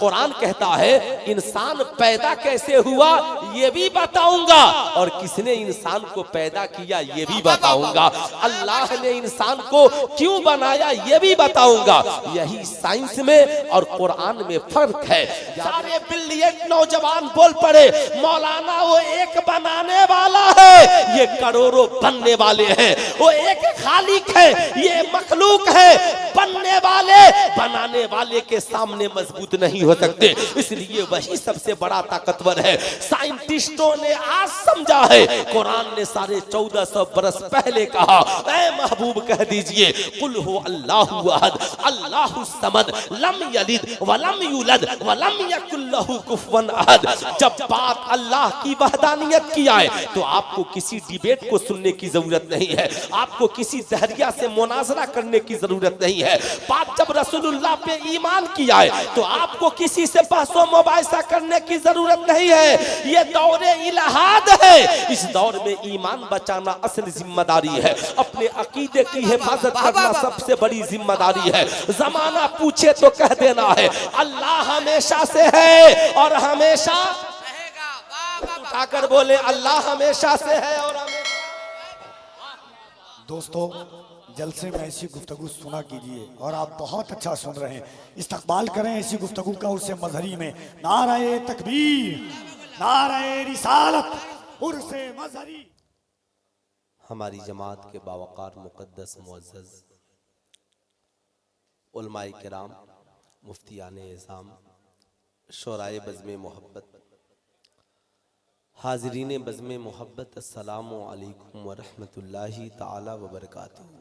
कुरान कहता है इंसान पैदा कैसे हुआ ये भी बताऊंगा, और किसने इंसान को पैदा किया ये भी बताऊंगा, अल्लाह ने इंसान को क्यों बनाया ये भी बताऊंगा। यही साइंस में और कुरान में फर्क है। सारे बिलियन नौजवान बोल पड़े मौलाना वो एक बनाने वाला है, ये करोड़ों बनने वाले हैं। वो एक खालिक है, ये मखलूक है। बनने वाले बनाने वाले के सामने मजबूत नहीं हो सकते, इसलिए वही सबसे बड़ा ताकतवर है। साइंटिस्टों ने आज समझा है, कुरान ने 1450 बरस पहले कहा। ऐ महबूब कह दीजिए कुल हु अल्लाहु अहद अल्लाहु समद लम यलिद वलम यूलद वलम यकुल लहु कुफुवन अहद। जब बात अल्लाह की वहदानियत की आए तो आपको किसी डिबेट को सुनने की जरूरत नहीं है, आपको किसी दहरिया से मुनाजरा करने की जरूरत नहीं है। बात जब रसूलुल्लाह पे ईमान की आए तो आपको किसी से बहसो मुबाहिसा करने की जरूरत नहीं है। ये दौरे इलाहाद है, इस दौर में ईमान बचाना असल जिम्मेदारी है। अपने अकीदे की हिफाजत करना सबसे बड़ी जिम्मेदारी है। जमाना पूछे तो कह देना है अल्लाह हमेशा से है और हमेशा उठाकर बोले अल्लाह हमेशा से है और हमेशा। दोस्तों जलसे में ऐसी गुफ्तगू सुना कीजिए और आप बहुत अच्छा सुन रहे हैं। इस्तकबाल करें ऐसी गुफ्तगू का उर्से मजहरी में। नारे तकबीर, नारे रिसालत, उर्से मजहरी। हमारी जमात के बावकार मुक़द्दस मुअज़्ज़ज़ उलमाए किराम, मुफ्तियाने इज़ाम, शोराए बज़्मे मोहब्बत, हाज़रीने बज़्मे मोहब्बत, अस्सलामु अलैकुम व रहमतुल्लाहि तआला व बरकातुहू।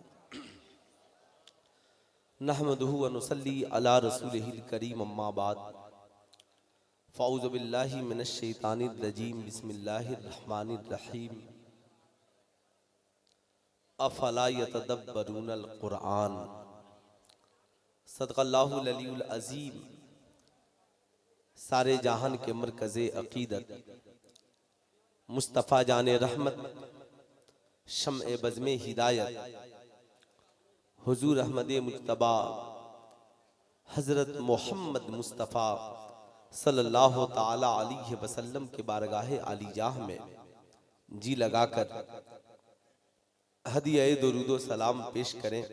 नहमदुहु व नुसल्ली अला रसूलिहिल करीम, अम्मा बाद, फ़अऊज़ु बिल्लाहि मिनश शैतानिर रजीम, बिस्मिल्लाहिर रहमानिर रहीम। अफ़ला यतदब्बरूनल क़ुरआन, सदक़ल्लाहुल अलीयुल अज़ीम। सारे जहान के मरकज़े अक़ीदत मुस्तफ़ा जाने रहमत, शम्ए बज़्मे हिदायत, हुजूर अहमद मुज्तबा हज़रत मोहम्मद मुस्तफ़ा सल्लल्लाहु ताला अलैहि वसल्लम के बारगाहे आलीजाह में जी लगाकर हदिया दुरूदो सलाम पेश करें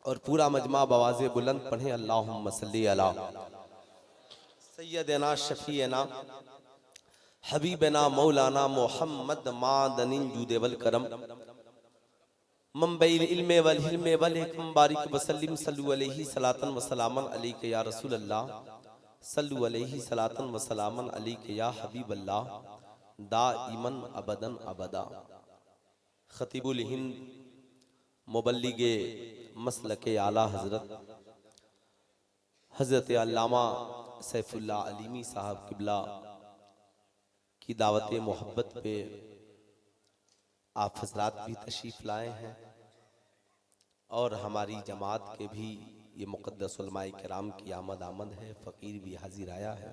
और पूरा मजमा बवाज़े बुलंद पढ़ें। अल्लाहुम्मा सल्ली अला सय्यदना शफ़ीना हबीबना मौलाना मोहम्मद मादनिन जूदे वल करम, मंबइल इल्मे वल हिल्मे वल हिकम, बारिक वसल्लिम सल्लु अलैहि सलातन व सलामन अलैका या रसूल अल्लाह, सल्लु अलैहि सलातन व सलामन अलैका या हबीब अल्लाह, दाइमन अबदन अबदा। खतीबुल हिंद मुबल्लिगे मसलके आला हज़रत अल्लामा सैफुल्लाह अलीमी साहब किबला की दावत मोहब्बत पे आप हजरात भी तशरीफ़ लाए हैं और हमारी जमात के भी ये मुक़द्दस उलमाए किराम की आमद है। फ़कीर भी हाजिर आया है।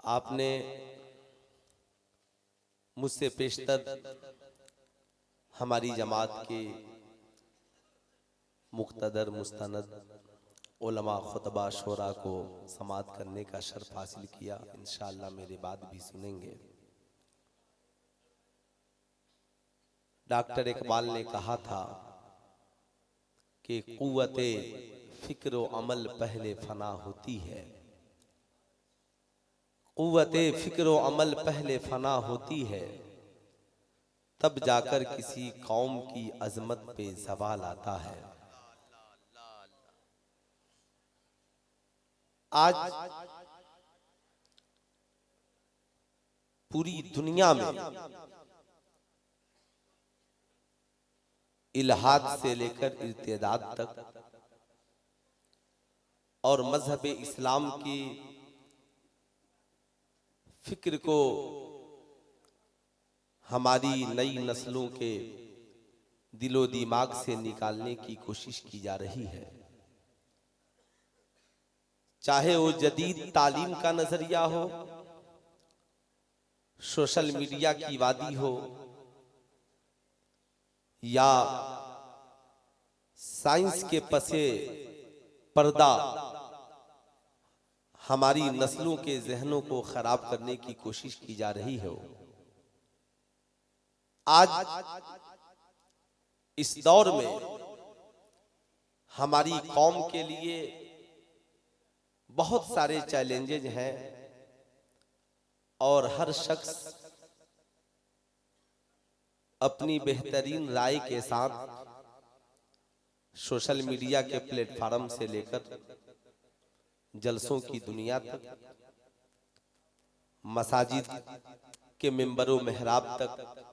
आपने मुझसे पेशतर हमारी जमात के मुक़्तदर मुस्तनद उलमा खुतबा शोरा को समाअत करने का शर्फ हासिल किया। इंशाअल्लाह मेरे बाद भी सुनेंगे। डॉक्टर इकबाल ने कहा था कि कुव्वते फिक्र व अमल पहले फना होती है, कुव्वते फिक्र व अमल पहले फना होती है, तब जाकर किसी कौम की अजमत पे सवाल आता है। आज पूरी दुनिया में इल्हाद से लेकर इर्तिदाद तक और मजहब इस्लाम की फिक्र को हमारी नई नस्लों के दिलो दिमाग से निकालने की कोशिश की जा रही है। चाहे वो जदीद तालीम का नजरिया हो, सोशल मीडिया की वादी हो, या साइंस के पसे पर्दा हमारी नस्लों के जहनों को खराब करने की कोशिश की जा रही है। आज इस दौर में हमारी कौम के लिए बहुत सारे चैलेंजेज हैं और हर शख्स अपनी बेहतरीन राय के साथ सोशल मीडिया के प्लेटफॉर्म से लेकर जलसों की दुनिया तक, मसाजिद के मिंबरों मेहराब तक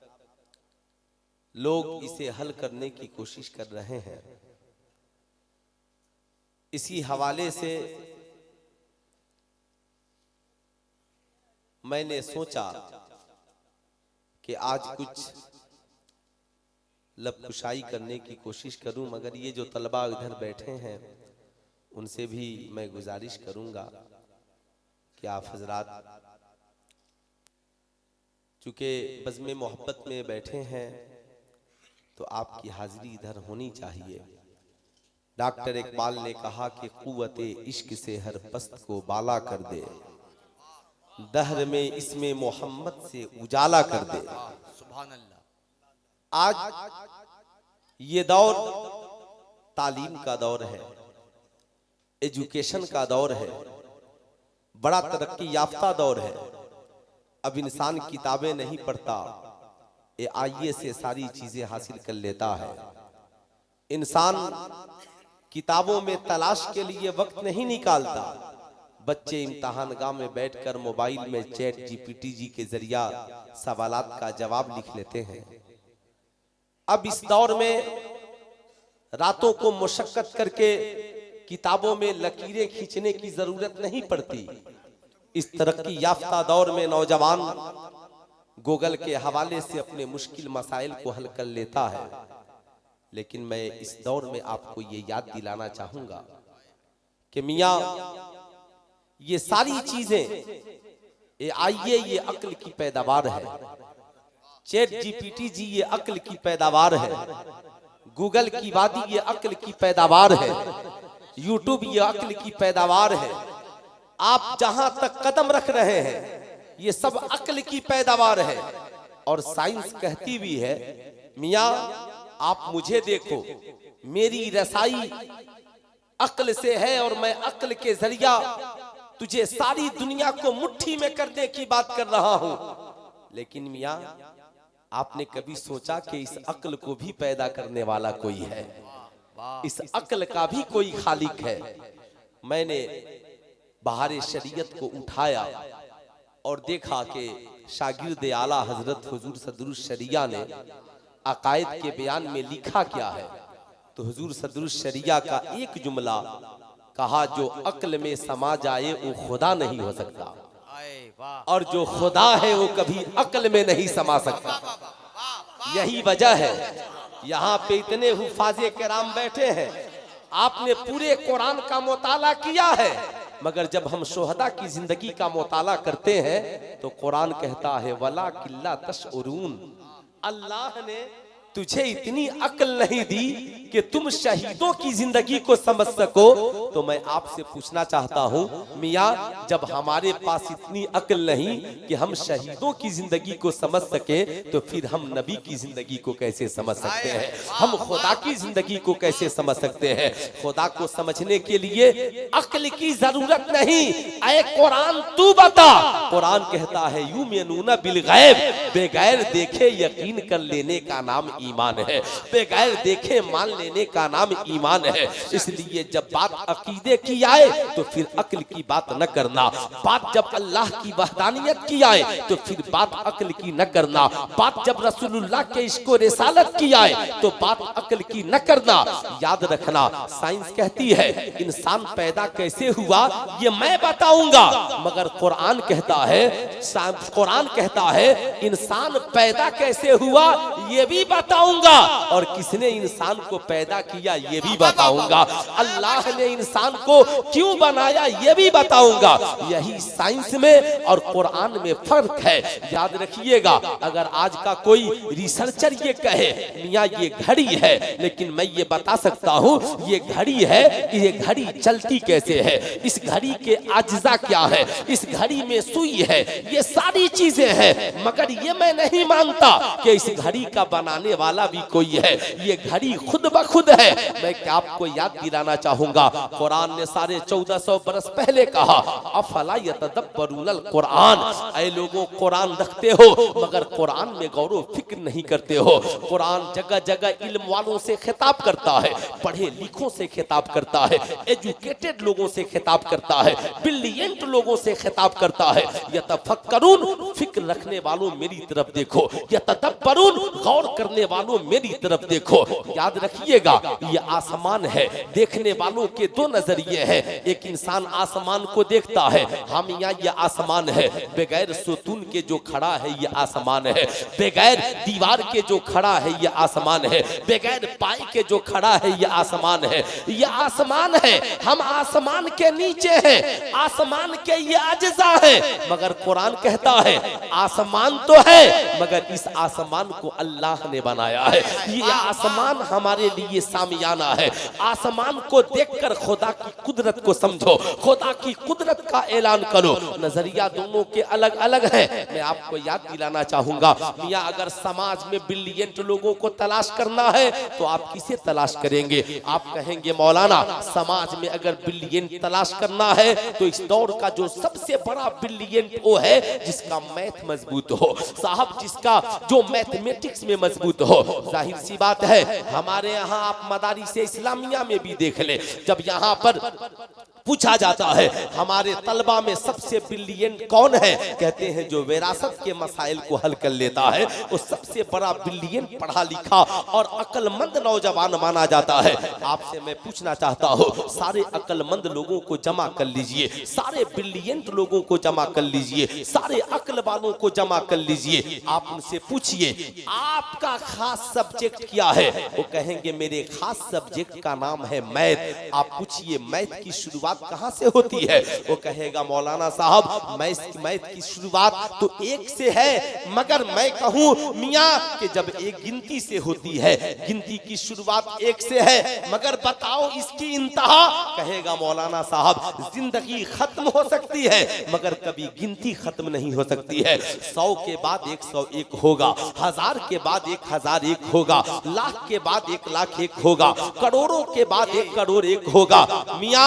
लोग इसे हल करने की कोशिश कर रहे हैं। इसी हवाले से मैंने सोचा कि आज कुछ लबकुशाई करने की कोशिश करूं, मगर ये जो तलबा इधर बैठे हैं उनसे भी मैं गुजारिश करूंगा कि आप हजरात चूंकि बज़्म मोहब्बत में बैठे हैं तो आपकी हाजिरी इधर होनी चाहिए। डॉक्टर इकबाल ने कहा कि कुव्वते इश्क से हर पस्त को बाला कर दे, दहर में इसमें मोहम्मद से उजाला कर दे। सुभान अल्लाह। आज ये दौर तालीम का दौर है, एजुकेशन का दौर है, बड़ा तरक्की याफ्ता दौर है। अब इंसान किताबें नहीं पढ़ता, AI से सारी चीजें हासिल कर लेता है। इंसान किताबों में तलाश के लिए वक्त नहीं निकालता। बच्चे इम्तिहानगाह में बैठकर मोबाइल में चैट GPT जी के जरिया सवालात का जवाब लिख लेते हैं। अब इस दौर में रातों को मुशक्कत करके किताबों में लकीरें खींचने की जरूरत नहीं पड़ती। इस तरक्की याफ्ता दौर में नौजवान गूगल के हवाले से अपने मुश्किल मसाइल को हल कर लेता है। लेकिन मैं इस दौर में आपको ये याद दिलाना चाहूंगा कि मियां ये सारी चीजें ये अक्ल की पैदावार है। चैट GPT जी ये अक्ल की पैदावार है। गूगल की वादी ये अक्ल की पैदावार है। यूट्यूब ये अक्ल की पैदावार है। आप जहां तक कदम रख रहे हैं ये सब अक्ल की पैदावार है। और साइंस कहती भी है मियां आप मुझे देखो, मेरी रसाई अक्ल से है और मैं अक्ल के जरिया तुझे सारी दुनिया को मुट्ठी में करने की बात कर रहा हूं। लेकिन मियां आपने कभी सोचा कि इस अक्ल को भी पैदा करने वाला कोई है, इस अक्ल का भी कोई खालिक है। मैंने बहारे शरीयत को उठाया और देखा कि शागिर्द आला हजरत हुजूर सदरुस शरिया ने अकायद के बयान में लिखा क्या है। तो हुजूर सदरुस शरिया का एक जुमला कहा, जो अक्ल में समा जाए वो खुदा नहीं हो सकता, और जो खुदा है वो कभी अक्ल में नहीं समा सकता। यही वजह है यहाँ पे इतने हुफाजे किराम बैठे हैं, आपने पूरे कुरान का मुताला किया है, मगर जब हम शोहदा की जिंदगी का मुताला करते हैं तो कुरान कहता है वला किल्ला तशउरून, अल्लाह ने तुझे इतनी अक्ल नहीं दी कि तुम शहीदों की जिंदगी को समझ सको। तो मैं आपसे पूछना चाहता हूँ मियाँ, जब हमारे पास इतनी अक्ल नहीं कि हम शहीदों की जिंदगी को समझ सके, तो फिर हम नबी की जिंदगी को कैसे समझ सकते हैं? हम खुदा की जिंदगी को कैसे समझ सकते हैं? खुदा को समझने के लिए अक्ल की जरूरत नहीं। ऐ कुरान तू बता, कुरान कहता है युमिनूना बिल गैब, बेगैर देखे यकीन कर लेने का नाम ईमान है, बेगैर देखे मान लेने का नाम ईमान है। इसलिए जब बात अकीदे की आए तो फिर अक्ल की बात न करना, बात जब अल्लाह की वहदानियत की आए तो फिर बात अक्ल की न करना, बात जब रसूलुल्लाह के इश्क व रिसालत की आए तो बात अक्ल की न करना। याद रखना, साइंस कहती है इंसान पैदा कैसे हुआ ये मैं बताऊंगा, मगर कुरान कहता है इंसान पैदा कैसे हुआ ये भी बता बताऊंगा और किसने इंसान को पैदा किया ये भी बताऊंगा। अल्लाह ने इंसान को क्यों बनाया ये भी बताऊंगा। यही साइंस में और कुरान में फर्क है, याद रखिएगा। अगर आज का कोई रिसर्चर ये कहे मियां ये घड़ी है, लेकिन मैं ये बता सकता हूँ ये घड़ी है, ये घड़ी चलती कैसे है, इस घड़ी के अज्जा क्या है, इस घड़ी में सुई है, ये सारी चीजें हैं, मगर ये मैं नहीं मानता कि इस घड़ी का बनाने वाला भी कोई है। ये घड़ी खुद ब खुद है। मैं क्या आपको याद दिलाना चाहूंगा, कुरान ने 1450 बरस पहले कहा अफला यतदब्बरूनल कुरान, ऐ लोगों कुरान रखते हो मगर कुरान में गौर फिक्र नहीं करते हो। कुरान जगह जगह इल्म वालों से खिताब करता है, पढ़े लिखों से खिताब करता है, एजुकेटेड लोगों से खिताब करता है, ब्रिलियंट लोगों से खिताब करता है। यतफक्करून, फिक्र रखने वालों मेरी तरफ देखो, यतदब्बरून, गौर करने वालों मेरी तरफ देखो। याद रखिएगा ये आसमान है, देखने वालों के दो नजरिए हैं। एक इंसान आसमान को देखता है, हम यहाँ ये आसमान है, बगैर सुतून के जो खड़ा है ये आसमान है, बगैर दीवार के जो खड़ा है ये आसमान है, बगैर पाई के जो खड़ा है ये आसमान है, ये आसमान है। हम आसमान के नीचे हैं, आसमान के ये अज्जा है, मगर कुरान कहता है आसमान तो है मगर इस आसमान को अल्लाह ने बनाया है। ये आसमान हमारे लिए सामियाना है। आसमान को देखकर खुदा की कुदरत को समझो, खुदा की कुदरत का ऐलान करो। नजरिया दोनों के अलग अलग है। मैं आपको याद दिलाना चाहूंगा, मियां अगर समाज में ब्रिलियंट लोगों को तलाश करना है तो आप किसे तलाश करेंगे? आप कहेंगे मौलाना समाज में अगर ब्रिलियंट तलाश करना है तो इस दौर का जो सबसे बड़ा ब्रिलियंट वो है जिसका मैथ मजबूत हो, साहब जिसका जो मैथमेटिक्स में मजबूत हो। जाहिर सी बात है हमारे यहाँ आप मदारिस इस्लामिया में भी देख ले, जब यहाँ पर पूछा जाता है हमारे तलबा में सबसे ब्रिलियंट कौन है, कहते हैं जो विरासत के मसाइल को हल कर लेता है वो सबसे बड़ा ब्रिलियंट पढ़ा लिखा और अक्लमंद नौजवान माना जाता है। आपसे मैं पूछना चाहता हूँ, सारे अक्लमंद लोगों को जमा कर लीजिए, सारे ब्रिलियंट लोगों को जमा कर लीजिए, सारे अक्ल वालों को जमा कर लीजिए। आप उनसे पूछिए आपका खास सब्जेक्ट क्या है, वो कहेंगे मेरे खास सब्जेक्ट का नाम है मैथ। आप पूछिए मैथ की शुरुआत कहां से होती है, वो कहेगा मौलाना साहब मैथ की शुरुआत तो एक से है, मगर मैं कहूं मियां कि जब एक गिनती से होती है, गिनती की शुरुआत एक से है, मगर बताओ इसकी इंतहा, कहेगा मौलाना साहब जिंदगी खत्म हो सकती है मगर कभी गिनती खत्म नहीं हो सकती है। 100 के बाद 101 होगा, 1000 के बाद 1001 होगा, लाख के बाद 1,00,001 होगा, करोड़ों के बाद 1 करोड़ 1 होगा। मियां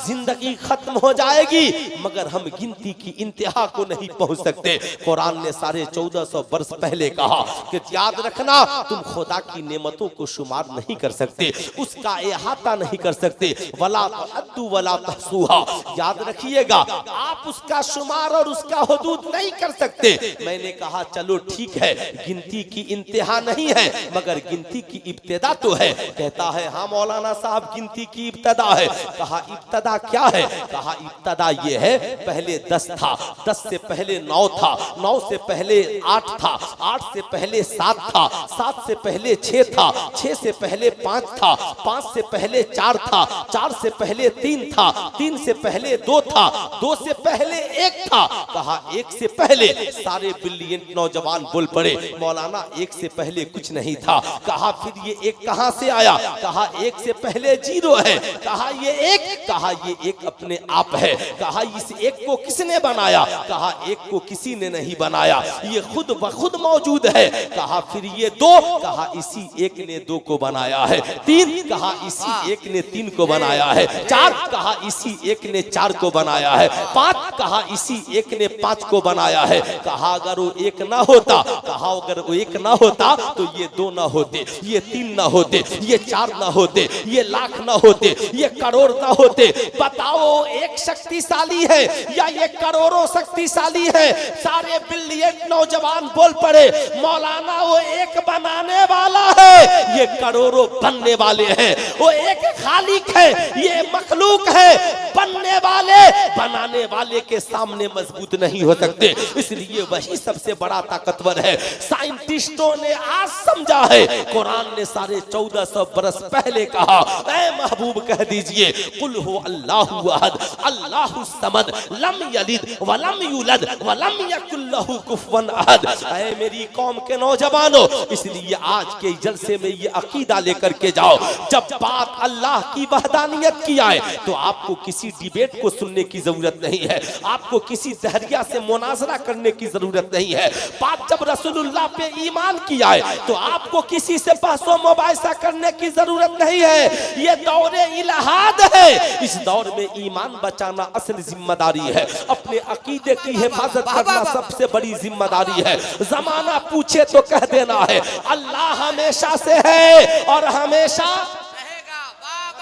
जिंदगी खत्म हो जाएगी मगर हम गिनती की इंतहा को नहीं पहुंच सकते। कुरान ने 1450 वर्ष पहले कहा कि याद रखना तुम खुदा की नेमतों को शुमार नहीं कर सकते, उसका इहाता नहीं कर सकते, वला तअद्दु वला तहसूहा। याद रखिएगा आप उसका शुमार और उसका हुदूद नहीं कर सकते। मैंने कहा चलो ठीक है गिनती की इंतहा नहीं है मगर गिनती की इब्तिदा तो है। कहता है हाँ मौलाना साहब गिनती की इब्तिदा है। कहा इब्तिदा क्या है? कहा इब्तिदा ये है पहले 10 था, 10 से पहले 9 था, 9 से पहले 8 था, 8 से पहले 7 था, 7 से पहले 6 था, 6 से पहले 5 था, 5 से पहले 4 था, 4 से पहले 3 था, 3 से पहले 2 था, 2 से पहले 1 था। कहा 1 से पहले सारे ब्रिलियंट नौजवान बोल पड़े मौलाना 1 से पहले कुछ नहीं था। कहा फिर ये 1 कहां से आया? कहा 1 से पहले 0 है। कहा ये 1, कहा ये 1 अपने आप है। कहा इस 1 को किसने बनाया? कहा 1 को किसी ने नहीं बनाया, ये खुद ब खुद मौजूद है। कहा फिर ये 2, कहा इसी 1 ने 2 को बनाया है। 3, कहा इसी 1 ने 3 को बनाया है। 4, कहा इसी 1 ने 4 को बनाया है। 5, कहा इसी 1 ने 5 को बनाया है। कहा अगर वो 1 ना होता, कहा अगर वो 1 ना होता तो ये 2 ना होते, ये 3 ना होते, ये 4 ना होते, ये लाख ना होते, ये करोड़ ना होते। बताओ एक शक्तिशाली है या ये करोड़ों शक्तिशाली है? सारे बिलियन नौजवान बोल पड़े मौलाना वो एक बनाने वाला है, ये करोड़ों बनने वाले हैं। वो एक खालिक है, ये मखलूक है। बनने वाले बनाने वाले के सामने मजबूत नहीं हो सकते, इसलिए वही सबसे बड़ा ताकतवर है। साइंटिस्टों ने आज समझा है, कुरान ने 1450 बरस पहले कहा, ऐ महबूब कह दीजिए कुल हु अल्लाहु अहद अल्लाहु समद लम यलिद वलम यूलद वलम यकुल लहु कुफुवन अहद। ऐ मेरी कौम के नौजवानों, इसलिए आज के जलसे में ये अकीदा लेकर के जाओ, जब बात अल्लाह की वहदानियत की आए तो आपको किसी डिबेट को सुनने की जरूरत नहीं है, आपको किसी दहरिया से मुनाजरा करने की जरूरत नहीं है। बात जब रसूलुल्लाह पे ईमान की आए तो आपको किसी से बहसो मुबाहिसा करने की जरूरत नहीं है। ये दौरे इलाहाद है, इस दौर में ईमान बचाना असल जिम्मेदारी है, अपने अकीदे की हिफाजत करना सबसे बड़ी जिम्मेदारी है। जमाना पूछे तो कह देना है अल्लाह हमेशा से है और हमेशा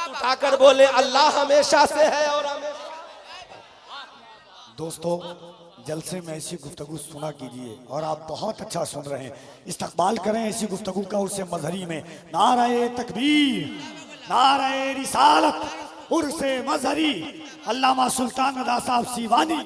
उठाकर बोले अल्लाह हमेशा से है और हमेशा। दोस्तों, जलसे में ऐसी गुफ्तगू सुना कीजिए और आप बहुत अच्छा सुन रहे हैं। इस्तकबाल करें ऐसी गुफ्तगू का उर्से मजहरी में। नारे तकबीर, नारे रिसालत, उर्से मजहरी, अल्लामा सुल्तान रज़ा साहब सीवानी।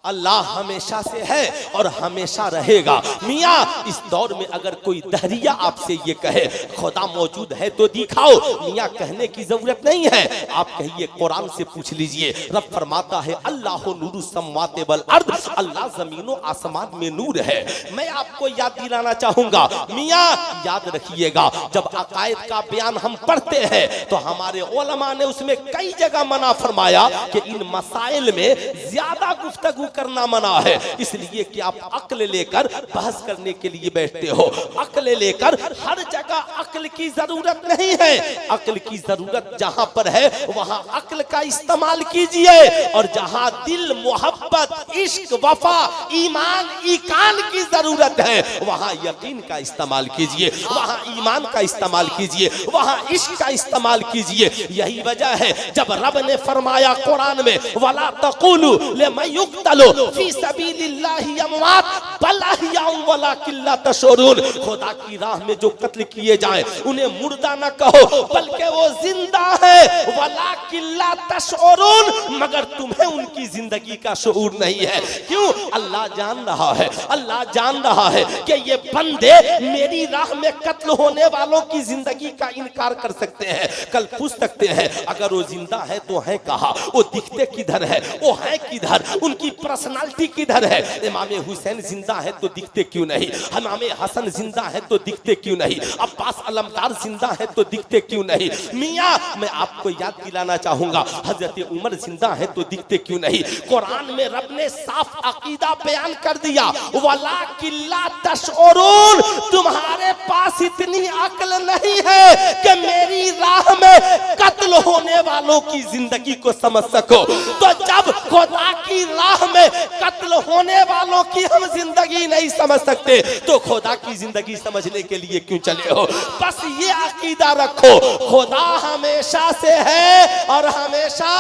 अल्लाह हमेशा से है और हमेशा रहेगा। मियाँ, इस दौर में अगर कोई दहरिया आपसे ये कहे खुदा मौजूद है तो दिखाओ, मियाँ कहने की जरूरत नहीं है, आप कहिए कुरान से पूछ लीजिए। रब फरमाता है अल्लाह नूरु सम्मावाति वल अर्द, अल्लाह जमीनों आसमान में नूर है। मैं आपको याद दिलाना चाहूंगा, मियाँ याद रखिएगा, जब अकायद का बयान हम पढ़ते हैं तो हमारे उलमा ने उसमें कई जगह मना फरमाया कि इन मसाइल में ज्यादा गुफ्तगू करना मना है, इसलिए कि आप अक्ल लेकर बहस करने के लिए बैठते हो। अक्ल लेकर हर जगह अक्ल की जरूरत नहीं है, अक्ल की जरूरत जहां पर है वहां अक्ल का इस्तेमाल कीजिए, और जहां दिल मोहब्बत इश्क वफा ईमान ईकान की जरूरत है वहां यकीन का इस्तेमाल कीजिए, वहां ईमान का इस्तेमाल कीजिए, वहां इश्क का इस्तेमाल कीजिए। यही वजह है जब रब ने फरमाया कुरान में वला तकुलू लिमन युक्तलू फी सबीलिल्लाहि अमवात बल अहयाउन वलाकिन ला तशऊरून। खुदा की राह में जो कत्ल किए जाएं उन्हें मुर्दा न कहो बल्कि वो जिंदा है, वलाकिन ला तशऊरून, मगर तुम्हें उनकी जिंदगी का शऊर नहीं है। क्यों? अल्लाह जान रहा है, अल्लाह जान रहा है कि ये बंदे मेरी राह में कत्ल होने वालों की जिंदगी का इनकार कर सकते हैं। कल पूछ सकते हैं अगर वो जिंदा है तो है कहाँ, वो दिखते किधर है, वो है किधर, उनकी पर्सनालिटी किधर है। इमाम हुसैन जिंदा है तो दिखते क्यों नहीं, इमाम हसन जिंदा है तो दिखते क्यों नहीं, अब्बास अलमदार जिंदा है तो दिखते क्यों नहीं। मियाँ, मैं आपको याद दिलाना चाहूंगा हजरत उमर जिंदा है तो दिखते क्यों नहीं। कुरान में रब ने साफ अकीदा बयान कर दिया, वलाकिन ला तशऊरून, तुम्हारे पास इतनी अक्ल नहीं है कि मेरी राह में कत्ल होने वालों की जिंदगी को समझ सको। तो जब खुदा की राह में कत्ल होने वालों की हम जिंदगी नहीं समझ सकते तो खुदा की जिंदगी समझने के लिए क्यों चले हो। बस ये अकीदा रखो, खुदा हमेशा से है और हमेशा,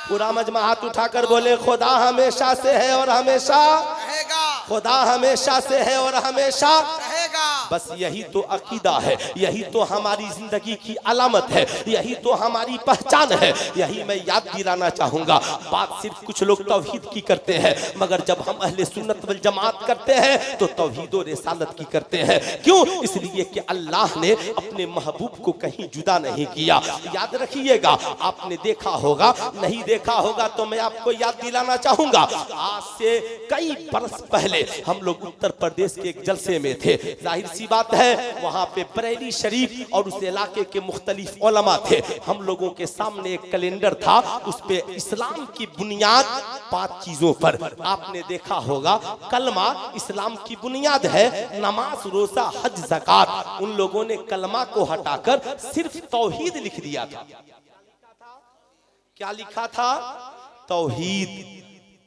पूरा मजमा हाथ उठाकर बोले खुदा हमेशा से है और हमेशा रहेगा, खुदा हमेशा से है और हमेशा रहेगा। बस यही तो अकीदा है, यही तो हमारी जिंदगी की अलामत है, यही तो हमारी पहचान है। यही मैं याद दिलाना चाहूंगा। बात सिर्फ कुछ लोग तौहीद की करते हैं, मगर जब हम अहले सुन्नत वल जमात करते हैं तो तौहीद और रिसालत की करते हैं। क्यों? इसलिए कि अल्लाह ने अपने महबूब को कहीं जुदा नहीं किया। याद रखिएगा, आपने देखा होगा, नहीं देखा होगा तो मैं आपको याद दिलाना चाहूंगा। आज से कई बरस पहले हम लोग उत्तर प्रदेश के एक जलसे में थे। जाहिर सी बात है वहां पे बरेली शरीफ और उस इलाके के मुख्तलिफ उलमा थे। हम लोगों के सामने एक कैलेंडर था, उस पे इस्लाम की बुनियाद 5 चीजों पर। आपने देखा होगा कलमा इस्लाम की बुनियाद है, नमाज रोजा हज ज़कात। उन लोगों ने कलमा को हटाकर सिर्फ तौहीद लिख दिया था। क्या लिखा था? तौहीद।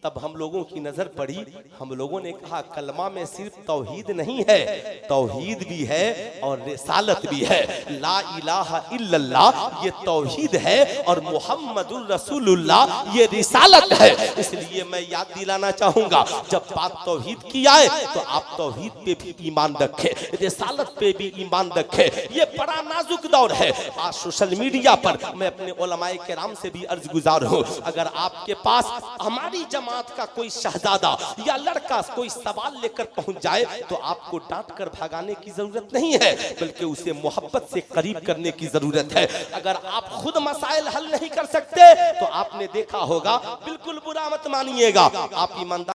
तब हम लोगों की नजर पड़ी, हम लोगों ने कहा कलमा में सिर्फ तौहीद नहीं है, तौहीद भी है और रिसालत भी है। ला इलाहा इल्लल्लाह ये तौहीद है और मुहम्मदुर रसूलुल्लाह ये रिसालत है। इसलिए मैं याद दिलाना चाहूंगा, जब बात तौहीद की आए तो आप तौहीद पे भी ईमान रखें, रिसालत पे भी ईमान रखें। ये बड़ा नाजुक दौर है। आज सोशल मीडिया पर मैं अपने उलमाए किराम से भी अर्ज गुजार हूँ, अगर आपके पास हमारी जमात का कोई शहजादा या लड़का कोई सवाल लेकर पहुंच जाए तो आपको डांट कर भगाने की जरूरत नहीं है, बल्कि उसे मोहब्बत से करीब करने की जरूरत है। अगर आप खुद मसाइल हल नहीं कर सकते तो आपने देखा होगा, बिल्कुल बुरा मत मानिएगा, आप ईमानदार